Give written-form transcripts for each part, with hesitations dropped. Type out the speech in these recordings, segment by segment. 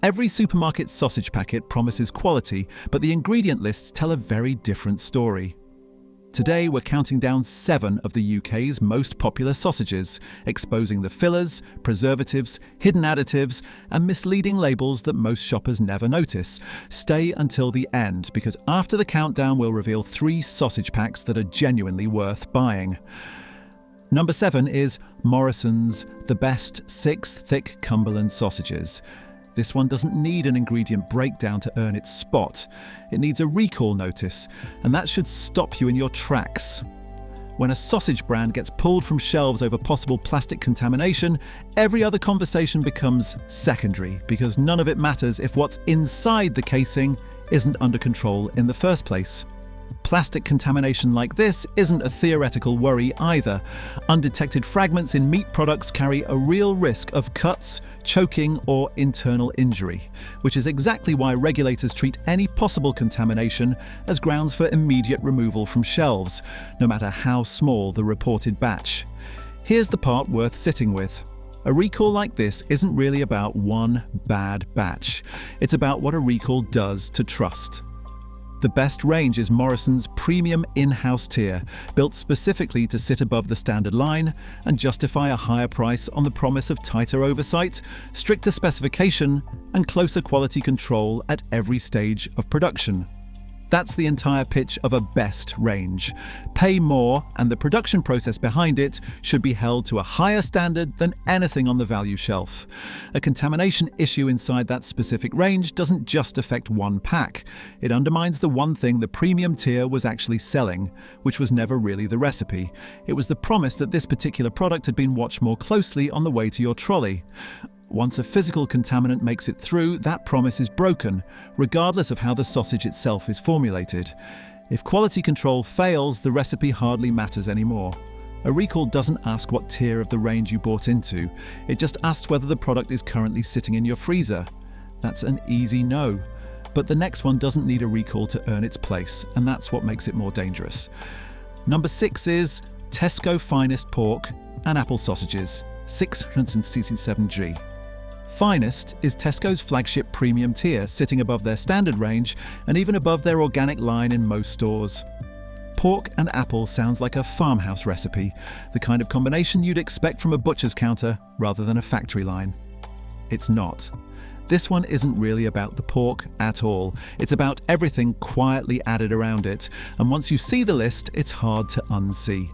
Every supermarket sausage packet promises quality, but the ingredient lists tell a very different story. Today, we're counting down 7 of the UK's most popular sausages, exposing the fillers, preservatives, hidden additives, and misleading labels that most shoppers never notice. Stay until the end, because after the countdown, we'll reveal 3 sausage packs that are genuinely worth buying. Number 7 is Morrison's The Best 6 Thick Cumberland Sausages. This one doesn't need an ingredient breakdown to earn its spot. It needs a recall notice, and that should stop you in your tracks. When a sausage brand gets pulled from shelves over possible plastic contamination, every other conversation becomes secondary, because none of it matters if what's inside the casing isn't under control in the first place. Plastic contamination like this isn't a theoretical worry either. Undetected fragments in meat products carry a real risk of cuts, choking, or internal injury, which is exactly why regulators treat any possible contamination as grounds for immediate removal from shelves, no matter how small the reported batch. Here's the part worth sitting with. A recall like this isn't really about one bad batch. It's about what a recall does to trust. The best range is Morrison's premium in-house tier, built specifically to sit above the standard line and justify a higher price on the promise of tighter oversight, stricter specification, and closer quality control at every stage of production. That's the entire pitch of a best range. Pay more, and the production process behind it should be held to a higher standard than anything on the value shelf. A contamination issue inside that specific range doesn't just affect one pack. It undermines the one thing the premium tier was actually selling, which was never really the recipe. It was the promise that this particular product had been watched more closely on the way to your trolley. Once a physical contaminant makes it through, that promise is broken, regardless of how the sausage itself is formulated. If quality control fails, the recipe hardly matters anymore. A recall doesn't ask what tier of the range you bought into. It just asks whether the product is currently sitting in your freezer. That's an easy no. But the next one doesn't need a recall to earn its place, and that's what makes it more dangerous. Number 6 is Tesco Finest Pork and Apple Sausages, 667G. Finest is Tesco's flagship premium tier, sitting above their standard range and even above their organic line in most stores. Pork and apple sounds like a farmhouse recipe, the kind of combination you'd expect from a butcher's counter rather than a factory line. It's not. This one isn't really about the pork at all. It's about everything quietly added around it, and once you see the list, it's hard to unsee.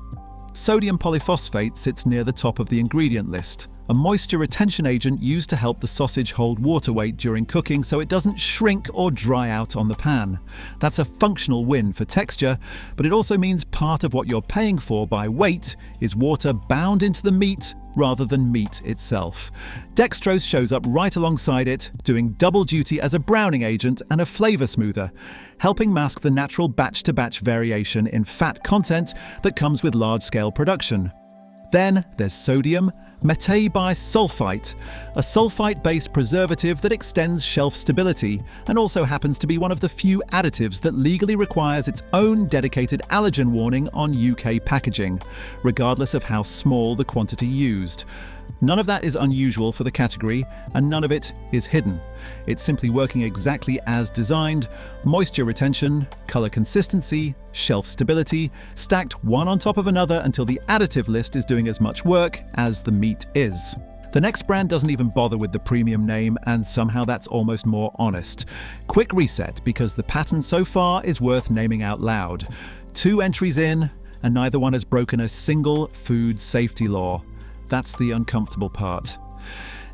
Sodium polyphosphate sits near the top of the ingredient list, a moisture retention agent used to help the sausage hold water weight during cooking so it doesn't shrink or dry out on the pan. That's a functional win for texture, but it also means part of what you're paying for by weight is water bound into the meat rather than meat itself. Dextrose shows up right alongside it, doing double duty as a browning agent and a flavor smoother, helping mask the natural batch-to-batch variation in fat content that comes with large-scale production. Then there's sodium metabisulfite, a sulfite-based preservative that extends shelf stability and also happens to be one of the few additives that legally requires its own dedicated allergen warning on UK packaging, regardless of how small the quantity used. None of that is unusual for the category, and none of it is hidden. It's simply working exactly as designed: moisture retention, color consistency, shelf stability, stacked one on top of another until the additive list is doing as much work as the meat is. The next brand doesn't even bother with the premium name, and somehow that's almost more honest. Quick reset, because the pattern so far is worth naming out loud. 2 entries in, and neither one has broken a single food safety law. That's the uncomfortable part.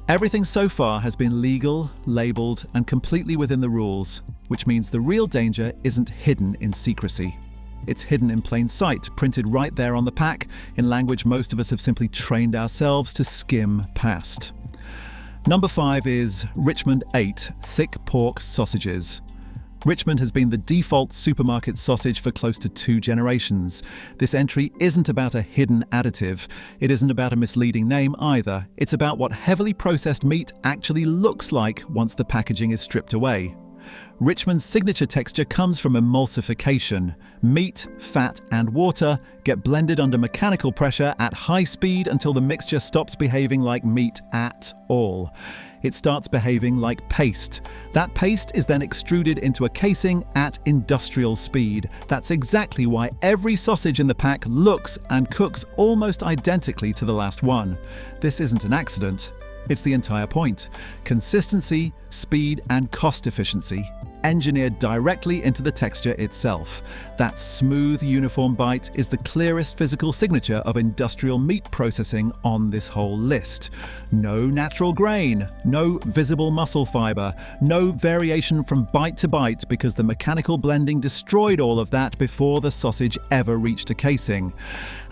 Everything so far has been legal, labelled, and completely within the rules, which means the real danger isn't hidden in secrecy. It's hidden in plain sight, printed right there on the pack, in language most of us have simply trained ourselves to skim past. Number 5 is Richmond 8 Thick Pork Sausages. Richmond has been the default supermarket sausage for close to 2 generations. This entry isn't about a hidden additive. It isn't about a misleading name either. It's about what heavily processed meat actually looks like once the packaging is stripped away. Richmond's signature texture comes from emulsification. Meat, fat, and water get blended under mechanical pressure at high speed until the mixture stops behaving like meat at all. It starts behaving like paste. That paste is then extruded into a casing at industrial speed. That's exactly why every sausage in the pack looks and cooks almost identically to the last one. This isn't an accident. It's the entire point. Consistency, speed, and cost efficiency engineered directly into the texture itself. That smooth, uniform bite is the clearest physical signature of industrial meat processing on this whole list. No natural grain, no visible muscle fiber, no variation from bite to bite because the mechanical blending destroyed all of that before the sausage ever reached a casing.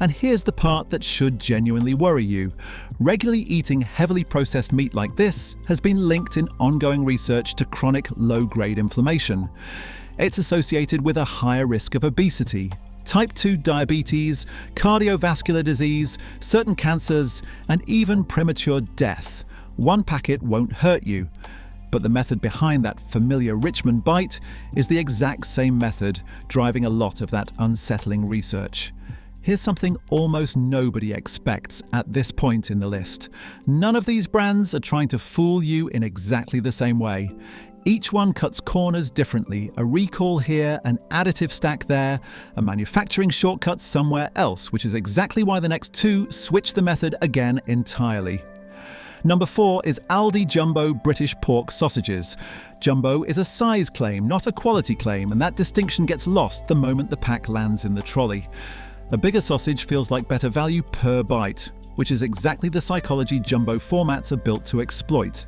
And here's the part that should genuinely worry you. Regularly eating heavily processed meat like this has been linked in ongoing research to chronic low-grade inflammation. It's associated with a higher risk of obesity, type 2 diabetes, cardiovascular disease, certain cancers, and even premature death. One packet won't hurt you. But the method behind that familiar Richmond bite is the exact same method driving a lot of that unsettling research. Here's something almost nobody expects at this point in the list. None of these brands are trying to fool you in exactly the same way. Each one cuts corners differently, a recall here, an additive stack there, a manufacturing shortcut somewhere else, which is exactly why the next two switch the method again entirely. Number 4 is Aldi Jumbo British Pork Sausages. Jumbo is a size claim, not a quality claim, and that distinction gets lost the moment the pack lands in the trolley. A bigger sausage feels like better value per bite, which is exactly the psychology jumbo formats are built to exploit.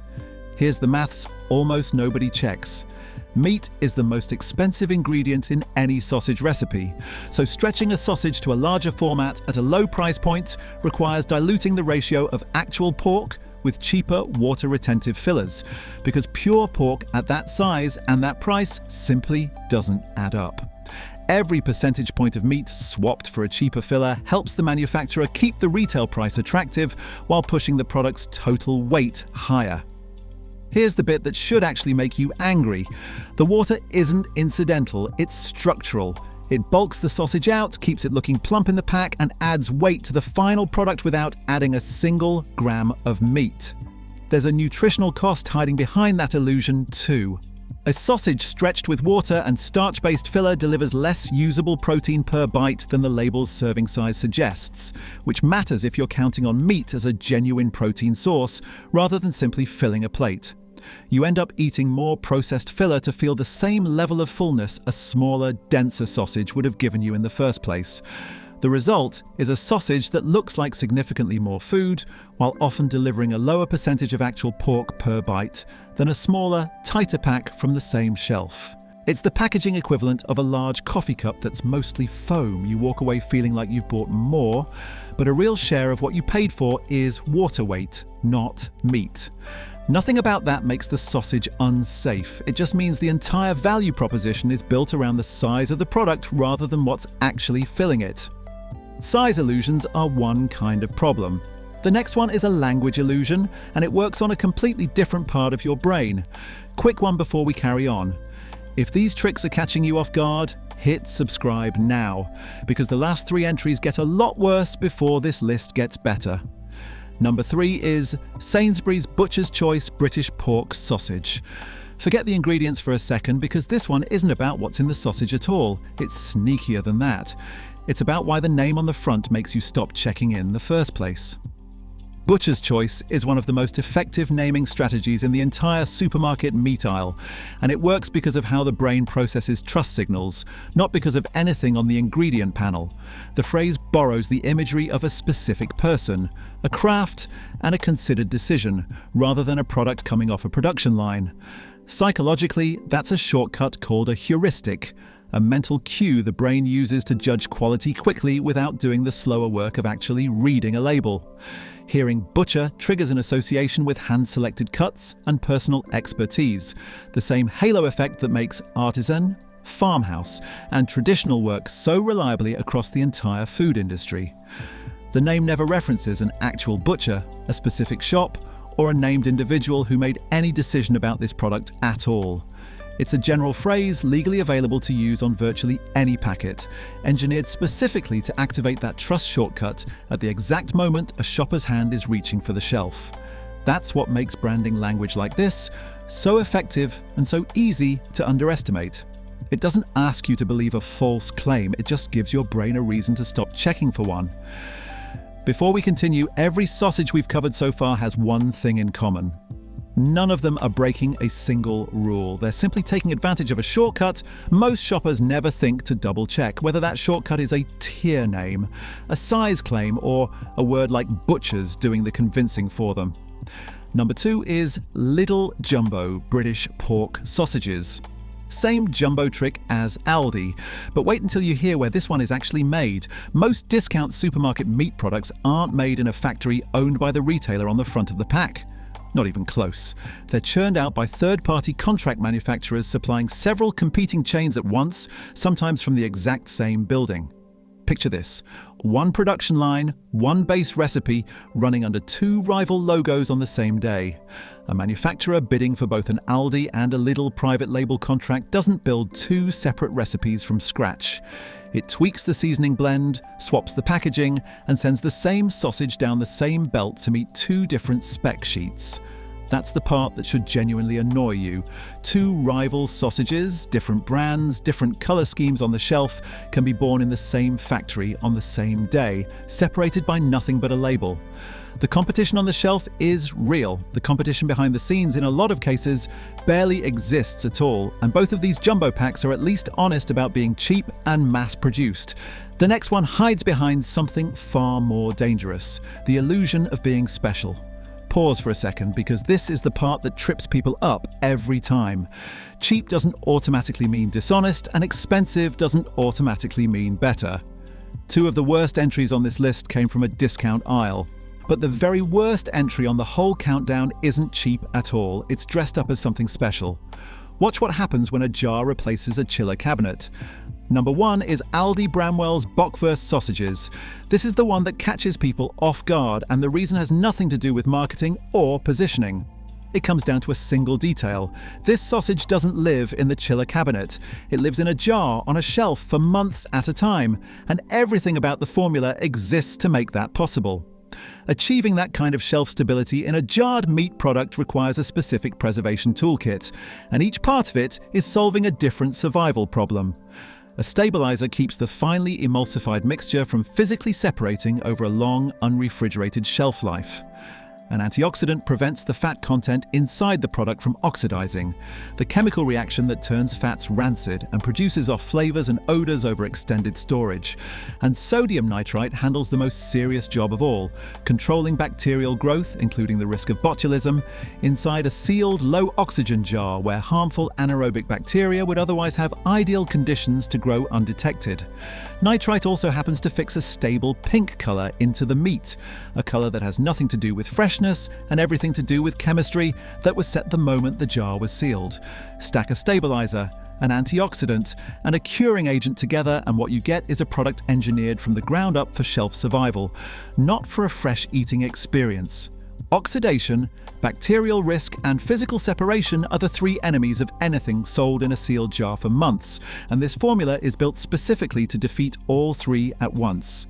Here's the maths almost nobody checks. Meat is the most expensive ingredient in any sausage recipe, so stretching a sausage to a larger format at a low price point requires diluting the ratio of actual pork with cheaper water-retentive fillers, because pure pork at that size and that price simply doesn't add up. Every percentage point of meat swapped for a cheaper filler helps the manufacturer keep the retail price attractive while pushing the product's total weight higher. Here's the bit that should actually make you angry. The water isn't incidental, it's structural. It bulks the sausage out, keeps it looking plump in the pack, and adds weight to the final product without adding a single gram of meat. There's a nutritional cost hiding behind that illusion too. A sausage stretched with water and starch-based filler delivers less usable protein per bite than the label's serving size suggests, which matters if you're counting on meat as a genuine protein source rather than simply filling a plate. You end up eating more processed filler to feel the same level of fullness a smaller, denser sausage would have given you in the first place. The result is a sausage that looks like significantly more food, while often delivering a lower percentage of actual pork per bite than a smaller, tighter pack from the same shelf. It's the packaging equivalent of a large coffee cup that's mostly foam. You walk away feeling like you've bought more, but a real share of what you paid for is water weight, not meat. Nothing about that makes the sausage unsafe. It just means the entire value proposition is built around the size of the product rather than what's actually filling it. Size illusions are one kind of problem. The next one is a language illusion, and it works on a completely different part of your brain. Quick one before we carry on. If these tricks are catching you off guard, hit subscribe now, because the last 3 entries get a lot worse before this list gets better. Number 3 is Sainsbury's Butcher's Choice British Pork Sausage. Forget the ingredients for a second, because this one isn't about what's in the sausage at all. It's sneakier than that. It's about why the name on the front makes you stop checking in the first place. Butcher's Choice is one of the most effective naming strategies in the entire supermarket meat aisle, and it works because of how the brain processes trust signals, not because of anything on the ingredient panel. The phrase borrows the imagery of a specific person, a craft, and a considered decision, rather than a product coming off a production line. Psychologically, that's a shortcut called a heuristic, a mental cue the brain uses to judge quality quickly without doing the slower work of actually reading a label. Hearing butcher triggers an association with hand-selected cuts and personal expertise, the same halo effect that makes artisan, farmhouse, and traditional work so reliably across the entire food industry. The name never references an actual butcher, a specific shop, or a named individual who made any decision about this product at all. It's a general phrase legally available to use on virtually any packet, engineered specifically to activate that trust shortcut at the exact moment a shopper's hand is reaching for the shelf. That's what makes branding language like this so effective and so easy to underestimate. It doesn't ask you to believe a false claim, it just gives your brain a reason to stop checking for one. Before we continue, every sausage we've covered so far has one thing in common. None of them are breaking a single rule. They're simply taking advantage of a shortcut most shoppers never think to double check, whether that shortcut is a tier name, a size claim, or a word like butchers doing the convincing for them. Number 2 is Little Jumbo British Pork Sausages. Same jumbo trick as Aldi, but wait until you hear where this one is actually made. Most discount supermarket meat products aren't made in a factory owned by the retailer on the front of the pack. Not even close. They're churned out by third-party contract manufacturers supplying several competing chains at once, sometimes from the exact same building. Picture this: one production line, one base recipe, running under 2 rival logos on the same day. A manufacturer bidding for both an Aldi and a Lidl private label contract doesn't build 2 separate recipes from scratch. It tweaks the seasoning blend, swaps the packaging, and sends the same sausage down the same belt to meet 2 different spec sheets. That's the part that should genuinely annoy you. 2 rival sausages, different brands, different colour schemes on the shelf, can be born in the same factory on the same day, separated by nothing but a label. The competition on the shelf is real. The competition behind the scenes, in a lot of cases, barely exists at all, and both of these jumbo packs are at least honest about being cheap and mass-produced. The next one hides behind something far more dangerous: the illusion of being special. Pause for a second, because this is the part that trips people up every time. Cheap doesn't automatically mean dishonest, and expensive doesn't automatically mean better. 2 of the worst entries on this list came from a discount aisle. But the very worst entry on the whole countdown isn't cheap at all. It's dressed up as something special. Watch what happens when a jar replaces a chiller cabinet. Number 1 is Aldi Bramwell's Bockwurst sausages. This is the one that catches people off guard, and the reason has nothing to do with marketing or positioning. It comes down to a single detail. This sausage doesn't live in the chiller cabinet. It lives in a jar on a shelf for months at a time, and everything about the formula exists to make that possible. Achieving that kind of shelf stability in a jarred meat product requires a specific preservation toolkit, and each part of it is solving a different survival problem. A stabilizer keeps the finely emulsified mixture from physically separating over a long, unrefrigerated shelf life. An antioxidant prevents the fat content inside the product from oxidizing, the chemical reaction that turns fats rancid and produces off flavors and odors over extended storage. And sodium nitrite handles the most serious job of all, controlling bacterial growth, including the risk of botulism, inside a sealed, low-oxygen jar where harmful anaerobic bacteria would otherwise have ideal conditions to grow undetected. Nitrite also happens to fix a stable pink color into the meat, a color that has nothing to do with freshness and everything to do with chemistry that was set the moment the jar was sealed. Stack a stabilizer, an antioxidant, and a curing agent together, and what you get is a product engineered from the ground up for shelf survival, not for a fresh eating experience. Oxidation, bacterial risk, and physical separation are the 3 enemies of anything sold in a sealed jar for months, and this formula is built specifically to defeat all 3 at once.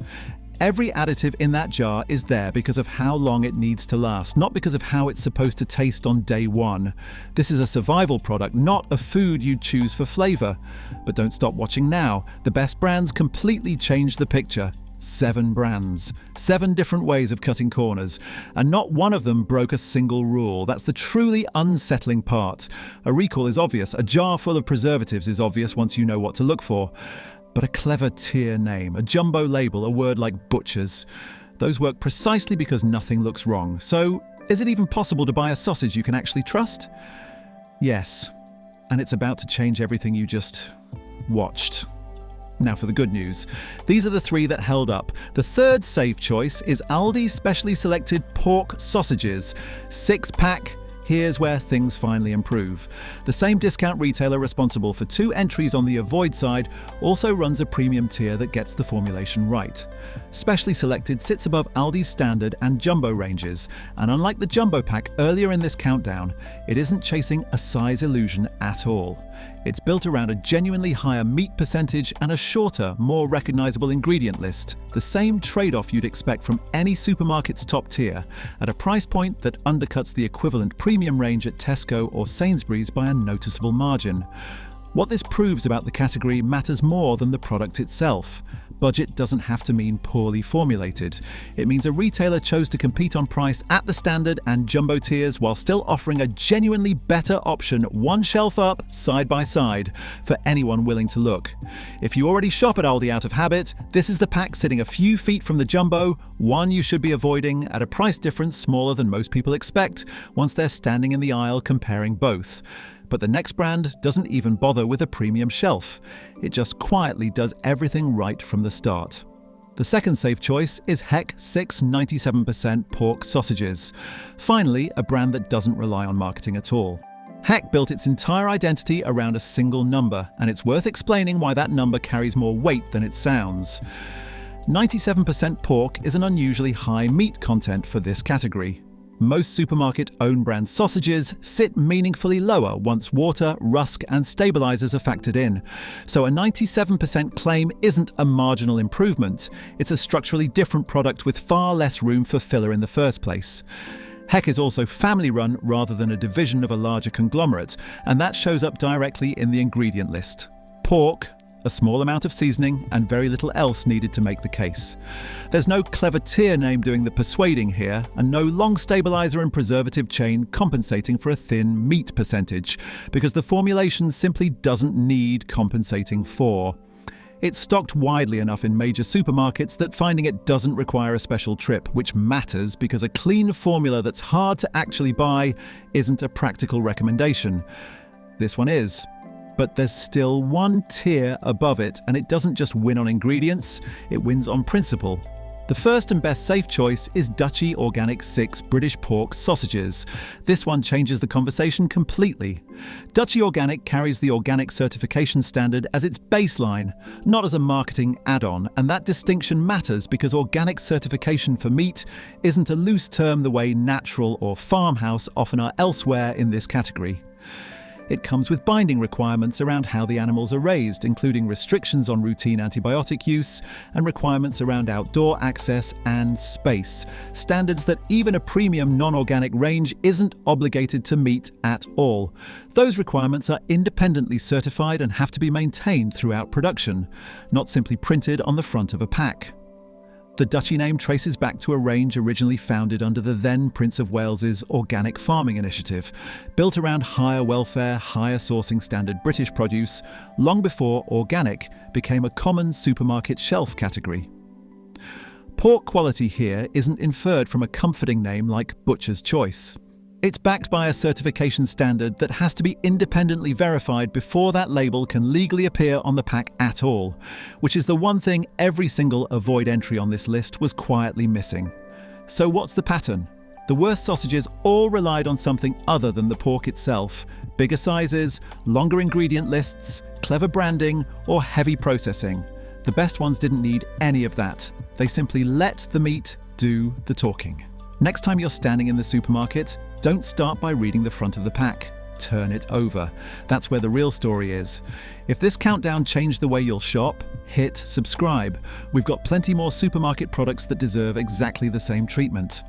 Every additive in that jar is there because of how long it needs to last, not because of how it's supposed to taste on day 1. This is a survival product, not a food you'd choose for flavor. But don't stop watching now. The best brands completely change the picture. 7 brands, 7 different ways of cutting corners, and not one of them broke a single rule. That's the truly unsettling part. A recall is obvious. A jar full of preservatives is obvious once you know what to look for. But a clever tier name, a jumbo label, a word like butchers, those work precisely because nothing looks wrong. So, is it even possible to buy a sausage you can actually trust? Yes, and it's about to change everything you just watched. Now for the good news. These are the 3 that held up. The 3rd safe choice is Aldi's specially selected pork sausages, 6-pack. Here's where things finally improve. The same discount retailer responsible for 2 entries on the avoid side also runs a premium tier that gets the formulation right. Specially selected sits above Aldi's standard and jumbo ranges, and unlike the jumbo pack earlier in this countdown, it isn't chasing a size illusion at all. It's built around a genuinely higher meat percentage and a shorter, more recognizable ingredient list. The same trade-off you'd expect from any supermarket's top tier, at a price point that undercuts the equivalent premium range at Tesco or Sainsbury's by a noticeable margin. What this proves about the category matters more than the product itself. Budget doesn't have to mean poorly formulated. It means a retailer chose to compete on price at the standard and jumbo tiers while still offering a genuinely better option one shelf up, side by side, for anyone willing to look. If you already shop at Aldi out of habit, this is the pack sitting a few feet from the jumbo, one you should be avoiding at a price difference smaller than most people expect once they're standing in the aisle comparing both. But the next brand doesn't even bother with a premium shelf. It just quietly does everything right from the start. The second safe choice is Heck 6 97% pork sausages. Finally, a brand that doesn't rely on marketing at all. Heck built its entire identity around a single number, and it's worth explaining why that number carries more weight than it sounds. 97% pork is an unusually high meat content for this category. Most supermarket own brand sausages sit meaningfully lower once water, rusk, and stabilizers are factored in. So a 97% claim isn't a marginal improvement. It's a structurally different product with far less room for filler in the first place. Heck is also family-run rather than a division of a larger conglomerate, and that shows up directly in the ingredient list. Pork, a small amount of seasoning, and very little else needed to make the case. There's no clever tier name doing the persuading here, and no long stabilizer and preservative chain compensating for a thin meat percentage, because the formulation simply doesn't need compensating for. It's stocked widely enough in major supermarkets that finding it doesn't require a special trip, which matters because a clean formula that's hard to actually buy isn't a practical recommendation. This one is. But there's still one tier above it, and it doesn't just win on ingredients, it wins on principle. The first and best safe choice is Dutchy Organic 6 British Pork Sausages. This one changes the conversation completely. Dutchy Organic carries the organic certification standard as its baseline, not as a marketing add-on, and that distinction matters because organic certification for meat isn't a loose term the way natural or farmhouse often are elsewhere in this category. It comes with binding requirements around how the animals are raised, including restrictions on routine antibiotic use and requirements around outdoor access and space, standards that even a premium non-organic range isn't obligated to meet at all. Those requirements are independently certified and have to be maintained throughout production, not simply printed on the front of a pack. The Dutchy name traces back to a range originally founded under the then Prince of Wales's Organic Farming Initiative, built around higher welfare, higher sourcing standard British produce, long before organic became a common supermarket shelf category. Pork quality here isn't inferred from a comforting name like Butcher's Choice. It's backed by a certification standard that has to be independently verified before that label can legally appear on the pack at all, which is the one thing every single avoid entry on this list was quietly missing. So what's the pattern? The worst sausages all relied on something other than the pork itself: bigger sizes, longer ingredient lists, clever branding, or heavy processing. The best ones didn't need any of that. They simply let the meat do the talking. Next time you're standing in the supermarket, don't start by reading the front of the pack. Turn it over. That's where the real story is. If this countdown changed the way you'll shop, hit subscribe. We've got plenty more supermarket products that deserve exactly the same treatment.